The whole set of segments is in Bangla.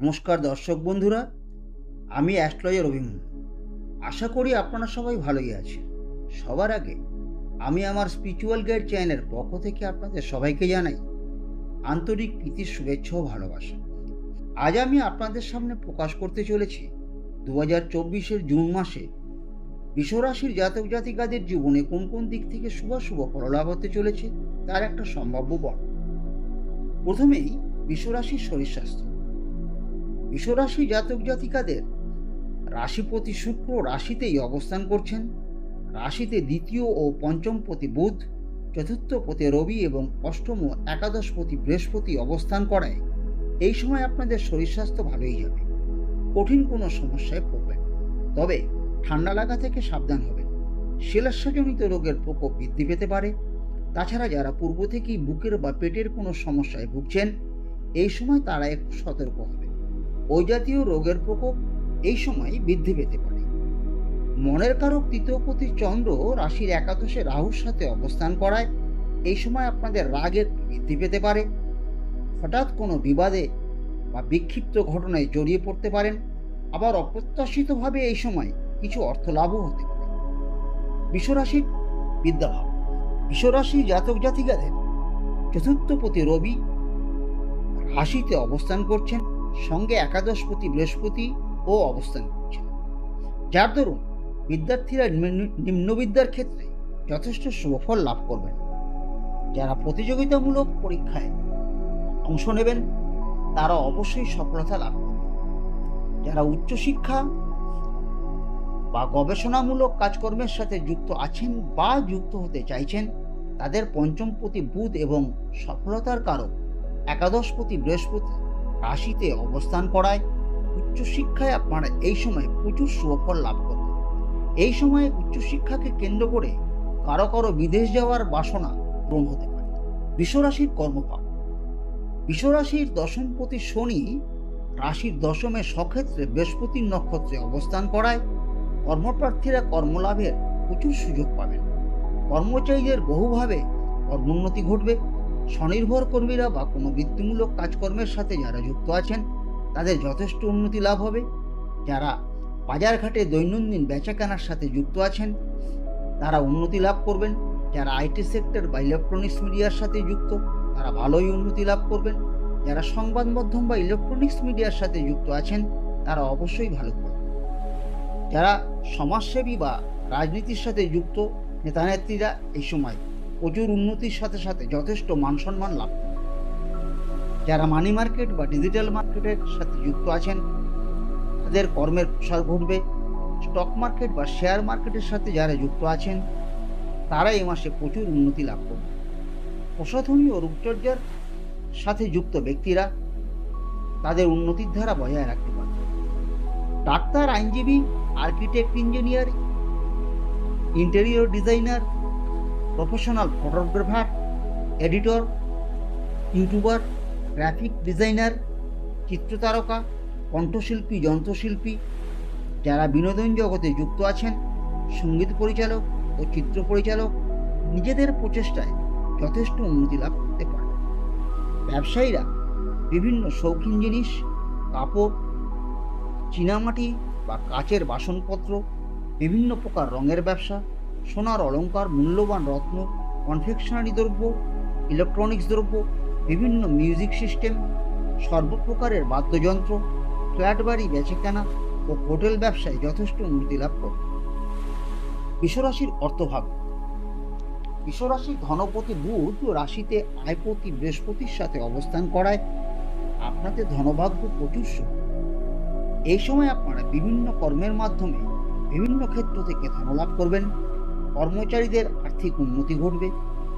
নমস্কার দর্শক বন্ধুরা, আমি অ্যাস্ট্রোলজার অভিমন্যু। আশা করি আপনারা সবাই ভালোই আছেন। সবার আগে আমি আমার স্পিরিচুয়াল গাইড চ্যানেলের পক্ষ থেকে আপনাদের সবাইকে জানাই আন্তরিক প্রীতির শুভেচ্ছা ও ভালোবাসা। আজ আমি আপনাদের সামনে প্রকাশ করতে চলেছি 2024 জুন মাসে বৃষরাশির জাতক জাতিকাদের জীবনে কোন কোন দিক থেকে শুভ ফললাভ হতে চলেছে তার একটা সম্ভাব্য বর্ণনা। প্রথমেই বৃষরাশির শরীর স্বাস্থ্য। বৃষরাশি জাতক জাতিকাদের রাশিপতি শুক্র রাশিতেই অবস্থান করছেন। রাশিতে দ্বিতীয় ও পঞ্চম পতি বুধ, চতুর্থ পতি রবি এবং অষ্টম ও একাদশ পতি বৃহস্পতি অবস্থান করায় এই সময় আপনাদের শরীর স্বাস্থ্য ভালোই যাবে। কঠিন কোনো সমস্যায় পড়বেন, তবে ঠান্ডা লাগা থেকে সাবধান হবেন। শিলাস্যজনিত রোগের প্রকোপ বৃদ্ধি পেতে পারে। তাছাড়া যারা পূর্ব থেকেই বুকের বা পেটের কোনো সমস্যায় ভুগছেন, এই সময় তারা একটু সতর্ক হবেন। ওই জাতীয় রোগের প্রকোপ এই সময় বৃদ্ধি পেতে পারে। মনের কারক তৃতীয়পতি চন্দ্র রাশির একাদশে রাহুর সাথে অবস্থান করায় এই সময় আপনাদের রাগ একটু বৃদ্ধি পেতে পারে। হঠাৎ কোনো বিবাদে বা বিক্ষিপ্ত ঘটনায় জড়িয়ে পড়তে পারেন। আবার অপ্রত্যাশিতভাবে এই সময় কিছু অর্থ লাভও হতে পারে। বৃষরাশির বিদ্যাভাব। বৃষরাশি জাতক জাতিকাদের চতুর্থপতি রবি রাশিতে অবস্থান করছেন, সঙ্গে একাদশপতি বৃহস্পতি ও অবস্থান করছেন, যার দরুন বিদ্যার্থীরা নিম্নবিদ্যার ক্ষেত্রে যথেষ্ট শুভফল লাভ করবেন। যারা প্রতিযোগিতামূলক পরীক্ষায় অংশ নেবেন তারা অবশ্যই সফলতা লাভ করবেন। যারা উচ্চশিক্ষা বা গবেষণামূলক কাজকর্মের সাথে যুক্ত আছেন বা যুক্ত হতে চাইছেন, তাদের পঞ্চমপতি বুধ এবং সফলতার কারক একাদশপতি বৃহস্পতি রাশিতে অবস্থান করায় উচ্চশিক্ষায় আপনারা এই সময় প্রচুর সুফল লাভ করবেন। এই সময়ে উচ্চশিক্ষাকে কেন্দ্র করে কারো কারো বিদেশ যাওয়ার বাসনা পূরণ হতে পারে। বৃষরাশির কর্মভাব। বৃষরাশির দশমপতি শনি রাশির দশমে স্বক্ষেত্রে বৃহস্পতির নক্ষত্রে অবস্থান করায় কর্মপ্রার্থীরা কর্মলাভের প্রচুর সুযোগ পাবেন। কর্মচারীদের বহুভাবে কর্মোন্নতি ঘটবে। স্বনির্ভর কর্মীরা বা কোনো বৃত্তিমূলক কাজকর্মের সাথে যারা যুক্ত আছেন তাদের যথেষ্ট উন্নতি লাভ হবে। যারা বাজারঘাটে দৈনন্দিন বেচাকেনার সাথে যুক্ত আছেন তারা উন্নতি লাভ করবেন। যারা আইটি সেক্টর বা ইলেকট্রনিক্স মিডিয়ার সাথে যুক্ত তারা ভালোই উন্নতি লাভ করবেন। যারা সংবাদ মাধ্যম বা ইলেকট্রনিক্স মিডিয়ার সাথে যুক্ত আছেন তারা অবশ্যই ভালো করবেন। যারা সমাজসেবী বা রাজনীতির সাথে যুক্ত নেতানেত্রীরা এই সময় প্রচুর উন্নতির সাথে সাথে যথেষ্ট মান সম্মান লাভ করবেন। যারা মানি মার্কেট বা ডিজিটাল মার্কেটের সাথে যুক্ত আছেন তাদের কর্মের প্রসার ঘটবে। স্টক মার্কেট বা শেয়ার মার্কেটের সাথে যারা যুক্ত আছেন তারা এই মাসে প্রচুর উন্নতি লাভ করবে। প্রসাধনী ও রূপচর্যার সাথে যুক্ত ব্যক্তিরা তাদের উন্নতির ধারা বজায় রাখতে পারবে। ডাক্তার, আইনজীবী, architect, engineer, interior designer, professional photographer, editor, youtuber, graphic designer, চিত্রতারকা, কণ্ঠশিল্পী, যন্ত্রশিল্পী, যারা বিনোদন জগতে যুক্ত আছেন, সঙ্গীত পরিচালক ও চিত্র পরিচালক নিজেদের প্রচেষ্টায় যথেষ্ট উন্নতি লাভ করতে পারে। ব্যবসায়ীরা বিভিন্ন শৌখিন জিনিস, কাপড়, চীনামাটি বা কাচের বাসনপত্র, বিভিন্ন প্রকার রঙের ব্যবসা, সোনার অলংকার, মূল্যবান রত্ন, কনফেকশনারি দ্রব্য, ইলেকট্রনিক্স দ্রব্য, বিভিন্ন মিউজিক সিস্টেম, সর্বপ্রকারের বাদ্যযন্ত্র, ফ্ল্যাট বাড়ি বেচাকেনা ও হোটেল ব্যবসায় যথেষ্ট উন্নতি লাভ করবে। বৃষরাশির অর্থভাগ্য। বৃষরাশির ধনপতি বুধ রাশিতে আয়পতি বৃহস্পতির সাথে অবস্থান করায় আপনাদের ধনভাগ্য প্রচুর শুভ। এই সময় আপনারা বিভিন্ন কর্মের মাধ্যমে বিভিন্ন ক্ষেত্র থেকে ধনলাভ করবেন। কর্মচারীদের আর্থিক উন্নতি ঘটবে।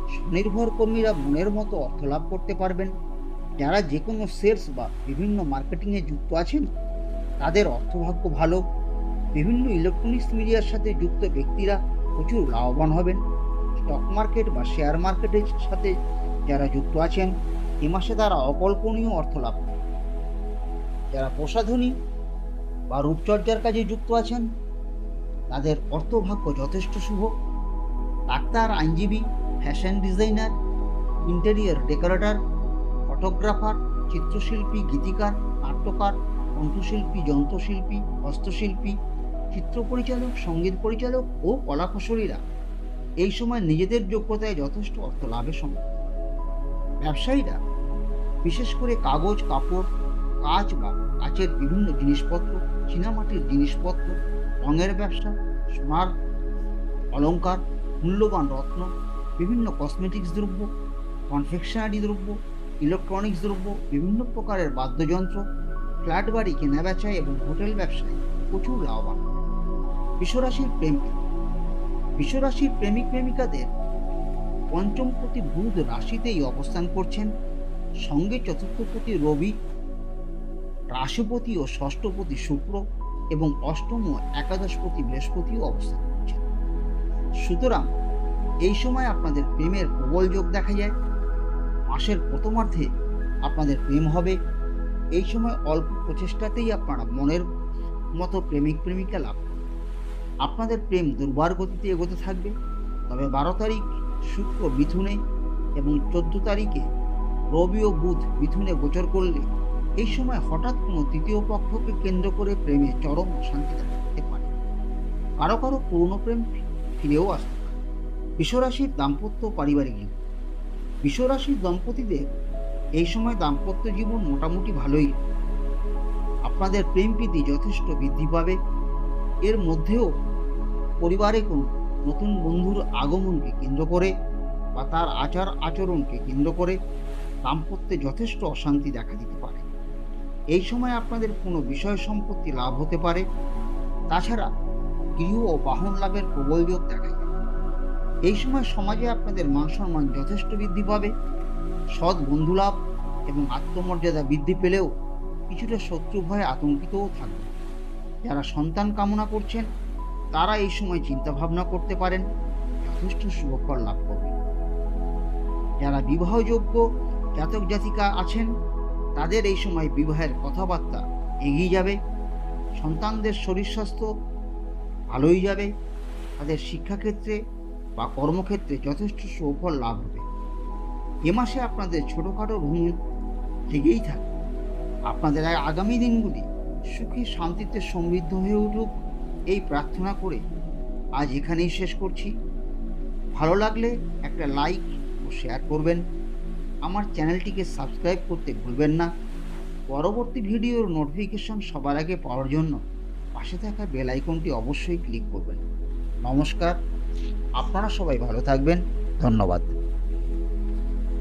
স্বনির্ভর কর্মীরা মনের মতো অর্থ লাভ করতে পারবেন। যারা যে কোনো সেলস বা বিভিন্ন মার্কেটিংয়ে যুক্ত আছেন তাদের অর্থভাগ্য ভালো। বিভিন্ন ইলেকট্রনিক্স মিডিয়ার সাথে যুক্ত ব্যক্তিরা প্রচুর লাভবান হবেন। স্টক মার্কেট বা শেয়ার মার্কেটের সাথে যারা যুক্ত আছেন এ মাসে তারা অকল্পনীয় অর্থ লাভ করবেন। যারা প্রসাধনী বা রূপচর্যার কাজে যুক্ত আছেন তাদের অর্থভাগ্য যথেষ্ট শুভ। ডাক্তার, আইনজীবী, fashion designer, interior decorator, photographer, চিত্রশিল্পী, গীতিকার, নাটক নাট্যকার, কণ্ঠশিল্পী, যন্ত্রশিল্পী, হস্তশিল্পী, চিত্র পরিচালক, সঙ্গীত পরিচালক ও কলাকুশলীরা এই সময় নিজেদের যোগ্যতায় যথেষ্ট অর্থ লাভে সম্ভব। ব্যবসায়ীরা বিশেষ করে কাগজ, কাপড়, কাঁচ বা কাচের বিভিন্ন জিনিসপত্র, চীনামাটির জিনিসপত্র, রঙের ব্যবসা, সোনার অলংকার, মূল্যবান রত্ন, বিভিন্ন কসমেটিক্স দ্রব্য, কনফেকশনারি দ্রব্য, ইলেকট্রনিক্স দ্রব্য, বিভিন্ন প্রকারের বাদ্যযন্ত্র, ফ্ল্যাট বাড়ি কেনাবেচা এবং হোটেল ব্যবসায় প্রচুর লাভবান। বিশ্বরাশির বিশ্বরাশির প্রেমিক প্রেমিকাদের পঞ্চমপতি বুধ রাশিতেই অবস্থান করছেন, সঙ্গে চতুর্থপতি রবি, রাশিপতি ও ষষ্ঠপতি শুক্র এবং অষ্টম ও একাদশপতি বৃহস্পতিও অবস্থান করছেন। সুতরাং এই সময় আপনাদের প্রেমের প্রবল যোগ দেখা যায়। মাসের প্রথমার্ধে আপনাদের প্রেম হবে। এই সময় অল্প প্রচেষ্টাতেই আপনারা মনের মতো প্রেমিক প্রেমিকা লাভ করবেন। আপনাদের প্রেম দুর্বার গতিতে এগোতে থাকবে। তবে 12 তারিখ শুক্র মিথুনে এবং 14 তারিখে রবি ও বুধ মিথুনে গোচর করলে এই সময় হঠাৎ কোনো তৃতীয় পক্ষকে কেন্দ্র করে প্রেমে চরম অশান্তি দেখা দিতে পারে। কারো কারো পুরনো প্রেম ফিরেও আসতে পারে। বিশ্বরাশির দাম্পত্য পারিবারিক জীবন। বিশ্বরাশির দম্পতিদের এই সময় দাম্পত্য জীবন মোটামুটি ভালোই। আপনাদের প্রেম প্রীতি যথেষ্ট বৃদ্ধি পাবে। এর মধ্যেও পরিবারে কোনো নতুন বন্ধুর আগমনকে কেন্দ্র করে বা তার আচার আচরণকে কেন্দ্র করে দাম্পত্যে যথেষ্ট অশান্তি দেখা দিতে পারে। এই সময় আপনাদের কোনো বিষয় সম্পত্তি লাভ হতে পারে। তাছাড়া গৃহ ও বাহন লাভের প্রবল যোগ দেখা যায়। এই সময় সমাজে আপনাদের মান সম্মান যথেষ্ট বৃদ্ধি পাবে। সৎ বন্ধু লাভ এবং আত্মমর্যাদা বৃদ্ধি পেলেও কিছুটা শত্রু ভয়ে আতঙ্কিতও থাকবে। যারা সন্তান কামনা করছেন তারা এই সময় চিন্তা ভাবনা করতে পারেন, যথেষ্ট শুভফল লাভ করবেন। যারা বিবাহযোগ্য জাতক জাতিকা আছেন তাদের এই সময় বিবাহের কথাবার্তা এগিয়ে যাবে। সন্তানদের শরীর স্বাস্থ্য ভালোই যাবে। তাদের শিক্ষাক্ষেত্রে বা কর্মক্ষেত্রে যথেষ্ট সুফল লাভ হবে। এ মাসে আপনাদের ছোটোখাটো ভ্রমণ লেগেই থাকে। আপনাদের আগামী দিনগুলি সুখে শান্তিতে সমৃদ্ধ হয়ে উঠুক এই প্রার্থনা করে আজ এখানেই শেষ করছি। ভালো লাগলে একটা লাইক ও শেয়ার করবেন। আমার চ্যানেলটিকে সাবস্ক্রাইব করতে ভুলবেন না। পরবর্তী ভিডিওর নোটিফিকেশন সবার আগে পাওয়ার জন্য পাশে থাকা বেল আইকনটি অবশ্যই ক্লিক করবেন। নমস্কার, আপনারা সবাই ভালো থাকবেন। ধন্যবাদ।